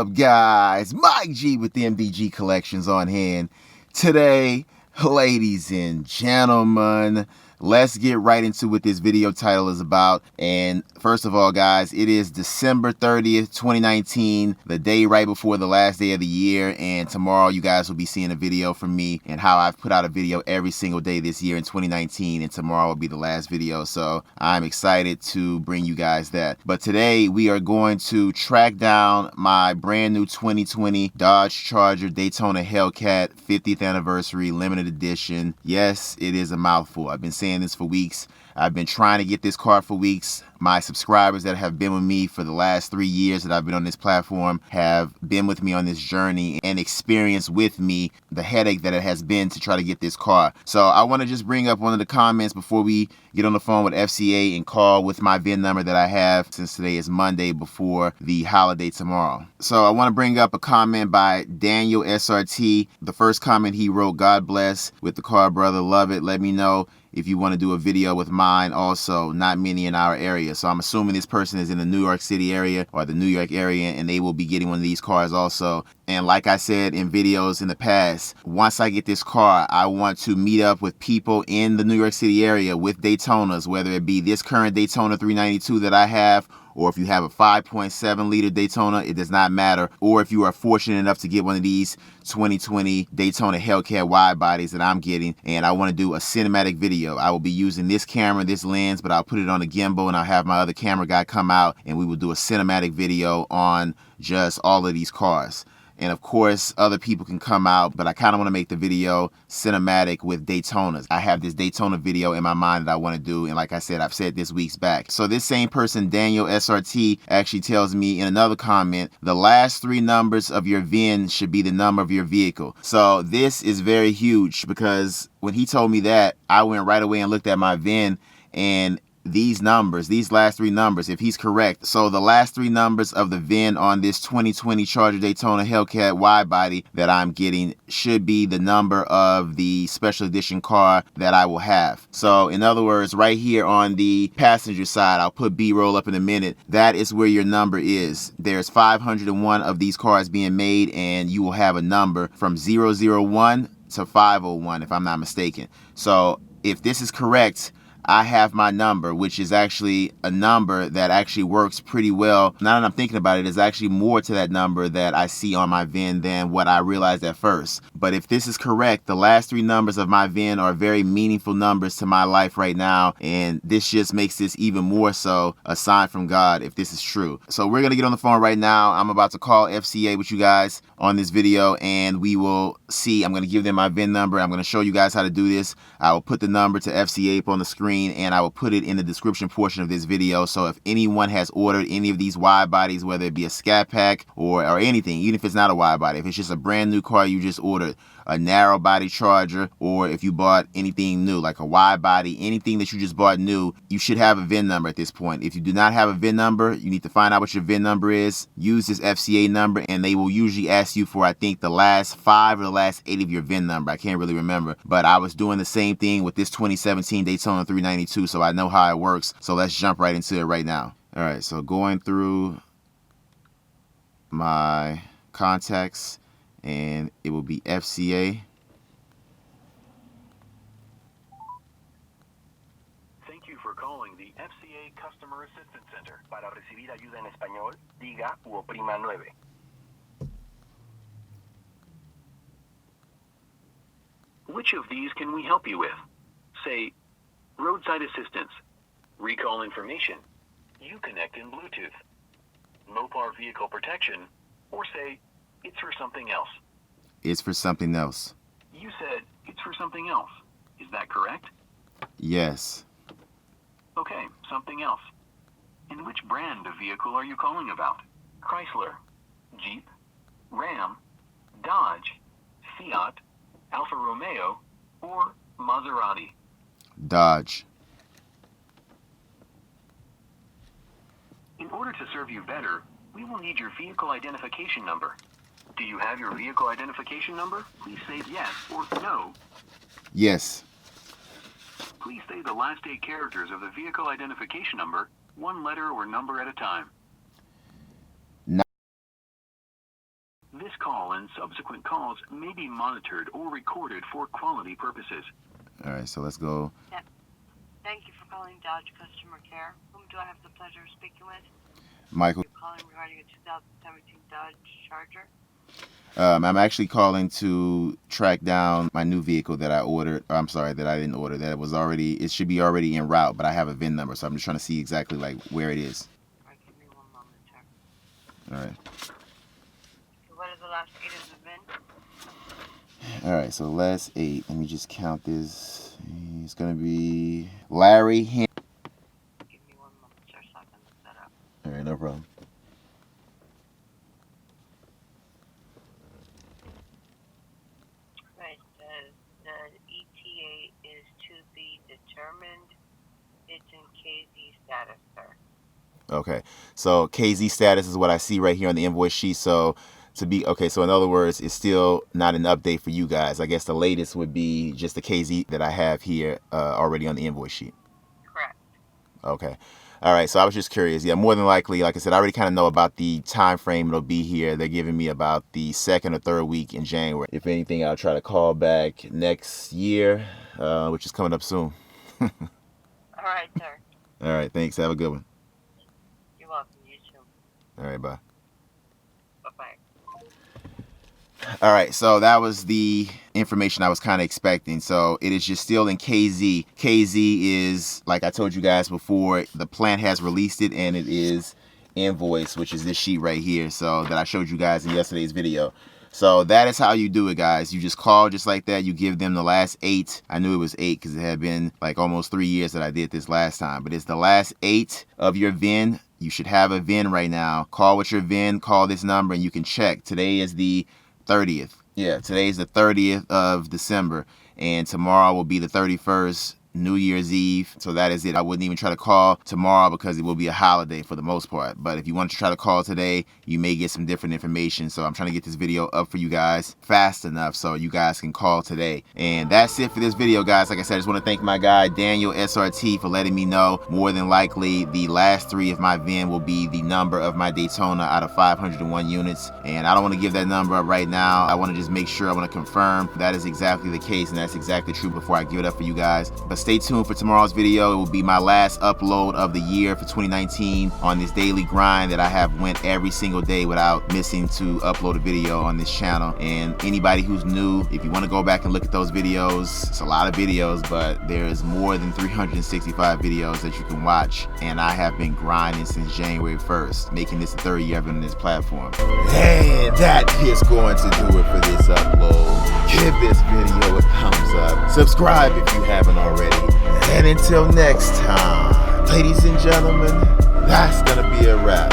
up, guys? Mike G with the MDG Collections on hand. Today, ladies and gentlemen, let's get right into what this video title is about. And first of all, guys, it is December 30th, 2019, the day right before the last day of the year. And tomorrow you guys will be seeing a video from me and how I've put out a video every single day this year in 2019. And tomorrow will be the last video. So I'm excited to bring you guys that. But today we are going to track down my brand new 2020 Dodge Charger Daytona Hellcat 50th anniversary limited edition. Yes, it is a mouthful. I've been saying this for weeks. I've been trying to get this car for weeks. My subscribers that have been with me for the last 3 years that I've been on this platform have been with me on this journey and experienced with me the headache that it has been to try to get this car. So I want to just bring up one of the comments before we get on the phone with FCA and call with my VIN number that I have, since today is Monday before the holiday tomorrow. So I want to bring up a comment by Daniel SRT. The first comment he wrote, "God bless with the car, brother. Love it. Let me know if you want to do a video with mine also. Not many in our area." So I'm assuming this person is in the New York City area or the New York area, and they will be getting one of these cars also. And like I said in videos in the past, once I get this car, I want to meet up with people in the New York City area with Daytonas, whether it be this current Daytona 392 that I have, or if you have a 5.7 liter Daytona, it does not matter. Or if you are fortunate enough to get one of these 2020 Daytona Hellcat Widebodies that I'm getting, and I want to do a cinematic video. I will be using this camera, this lens, but I'll put it on a gimbal and I'll have my other camera guy come out and we will do a cinematic video on just all of these cars. And of course, other people can come out, but I kind of want to make the video cinematic with Daytonas. I have this Daytona video in my mind that I want to do. And like I said, I've said this weeks back. So this same person, Daniel SRT, actually tells me in another comment, the last 3 numbers of your VIN should be the number of your vehicle. So this is very huge, because when he told me that, I went right away and looked at my VIN, and these numbers, these last 3 numbers, if he's correct, so the last 3 numbers of the VIN on this 2020 Charger Daytona Hellcat Widebody that I'm getting should be the number of the special edition car that I will have. So in other words, right here on the passenger side, I'll put B-roll up in a minute, that is where your number is. There's 501 of these cars being made, and you will have a number from 001 to 501 if I'm not mistaken. So if this is correct, I have my number, which is actually a number that actually works pretty well. Now that I'm thinking about it, there's actually more to that number that I see on my VIN than what I realized at first. But if this is correct, the last 3 numbers of my VIN are very meaningful numbers to my life right now. And this just makes this even more so a sign from God if this is true. So we're going to get on the phone right now. I'm about to call FCA with you guys on this video, and we will see. I'm going to give them my VIN number. I'm going to show you guys how to do this. I will put the number to FCA up on the screen, and I will put it in the description portion of this video. So if anyone has ordered any of these wide bodies, whether it be a Scat Pack or anything, even if it's not a wide body, if it's just a brand new car you just ordered, a narrow body Charger, or if you bought anything new like a wide body, anything that you just bought new, you should have a VIN number at this point. If you do not have a VIN number, you need to find out what your VIN number is. Use this FCA number, and they will usually ask you for, I think, the last 5 or the last 8 of your VIN number. I can't really remember, but I was doing the same thing with this 2017 Daytona 392, so I know how it works. So let's jump right into it right now. All right, so going through my contacts, and it will be FCA. Thank you for calling the FCA Customer Assistance Center. Para recibir ayuda en español, diga u oprima 9. Which of these can we help you with? Say, roadside assistance, recall information, Uconnect and Bluetooth, Mopar vehicle protection, or say, it's for something else. It's for something else. You said it's for something else. Is that correct? Yes. Okay, something else. And which brand of vehicle are you calling about? Chrysler, Jeep, Ram, Dodge, Fiat, Alfa Romeo, or Maserati? Dodge. In order to serve you better, we will need your vehicle identification number. Do you have your vehicle identification number? Please say yes or no. Yes. Please say the last 8 characters of the vehicle identification number, 1 letter or number at a time. This call and subsequent calls may be monitored or recorded for quality purposes. All right, so let's go. Yeah. Thank you for calling Dodge Customer Care. Whom do I have the pleasure of speaking with? Michael. You're calling regarding a 2017 Dodge Charger. I'm actually calling to track down my new vehicle that I ordered. I'm sorry, that I didn't order. That it should be already en route, but I have a VIN number, so I'm just trying to see exactly like where it is. All right, give me 1 moment, sir. All right. So what are the last 8 of the VIN? All right, so last 8. Let me just count this. It's gonna be Larry. Give me 1 moment, sir, so I can look that up. All right, no problem. Right, the ETA is to be determined. It's in KZ status, sir. Okay, so KZ status is what I see right here on the invoice sheet. So so in other words, it's still not an update for you guys. I guess the latest would be just the KZ that I have here already on the invoice sheet. Correct. Okay. All right, so I was just curious. Yeah, more than likely, like I said, I already kind of know about the time frame it'll be here. They're giving me about the 2nd or 3rd week in January. If anything, I'll try to call back next year, which is coming up soon. All right, sir. All right, thanks. Have a good one. You're welcome. You too. All right, bye. Bye-bye. All right, so that was the information I was kind of expecting. So it is just still in KZ. KZ is, like I told you guys before, the plant has released it, and it is invoice, which is this sheet right here, so that I showed you guys in yesterday's video. So that is how you do it, guys. You just call just like that. You give them the last 8. I knew it was 8 because it had been like almost 3 years that I did this last time, but it's the last 8 of your VIN. You should have a VIN right now. Call with your VIN, call this number, and you can check. Today is the 30th. Yeah, today is the 30th of December, and tomorrow will be the 31st, New Year's Eve. So that is it. I wouldn't even try to call tomorrow because it will be a holiday for the most part. But if you want to try to call today, you may get some different information. So I'm trying to get this video up for you guys fast enough so you guys can call today. And that's it for this video, guys. Like I said, I just want to thank my guy Daniel SRT for letting me know. More than likely, the last 3 of my VIN will be the number of my Daytona out of 501 units. And I don't want to give that number up right now. I want to just make sure, I want to confirm that is exactly the case and that's exactly true before I give it up for you guys. But stay tuned for tomorrow's video. It will be my last upload of the year for 2019 on this daily grind that I have went every single day without missing to upload a video on this channel. And anybody who's new, if you want to go back and look at those videos, it's a lot of videos, but there's more than 365 videos that you can watch. And I have been grinding since January 1st, making this the 3rd year I've been on this platform. And that is going to do it for this upload. Give this video a thumbs up. Subscribe if you haven't already. And until next time, ladies and gentlemen, that's gonna be a wrap.